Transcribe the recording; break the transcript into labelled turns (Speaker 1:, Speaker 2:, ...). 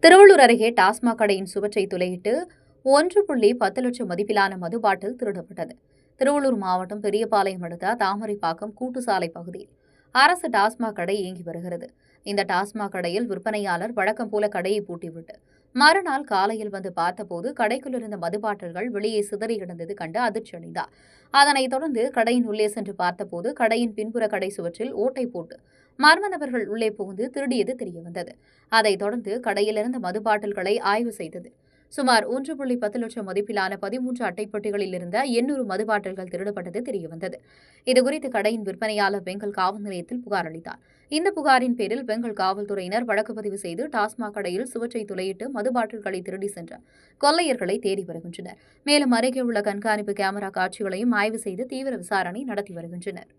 Speaker 1: திருவள்ளூர் அருகே டாஸ்மாக் கடையின் சுவற்றை துளையிட்டு 1.10 லட்சம் மதிப்பிலான மது பாட்டில் திருடப்பட்டது. திருவள்ளூர் மாவட்டம் பெரியபாளையம் அடுத்த தாமரைப்பாக்கம் கூட்டுசாலை பகுதியில் அரசு டாஸ்மாக் கடை இயங்கி வருகிறது. இந்த டாஸ்மாக் கடையில் விற்பனையாளர் வழக்கம் போல கடையை பூட்டிவிட்டு மறுநாள் காலையில் வந்து பார்த்தபோது கடைக்குள் இருந்த மது பாட்டில்கள் வெளியே சிதறி கிடந்தது கண்டு அதிர்ச்சியடைந்தார். அதனைத் தொடர்ந்து கடையின் உள்ளே சென்று பார்த்தபோது கடையின் பின்புற கடை சுவற்றில் ஓட்டை போட்டு மர்ம நபர்கள் உள்ளே புகுந்து திருடியது தெரியவந்தது. அதைத் தொடர்ந்து கடையிலிருந்த மது பாட்டில்களை ஆய்வு செய்தது. சுமார் 1.10 லட்சம் மதிப்பிலான 13 அட்டைப்பட்டிகளில் இருந்த 800 மது பாட்டில்கள் திருடப்பட்டது தெரியவந்தது. இதுகுறித்து கடையின் விற்பனையாளர் பெங்கல் காவல் நிலையத்தில் புகார் அளித்தார். இந்த புகாரின் பேரில் பெங்கல் காவல்துறையினர் வழக்கு பதிவு செய்து டாஸ்மாக் கடையில் சுவற்றை துளையிட்டு மது பாட்டில்களை திருடி சென்ற கொள்ளையர்களை தேடி வருகின்றனர். மேலும் அருகே உள்ள கண்காணிப்பு கேமரா காட்சிகளையும் ஆய்வு செய்து தீவிர விசாரணை நடத்தி வருகின்றனர்.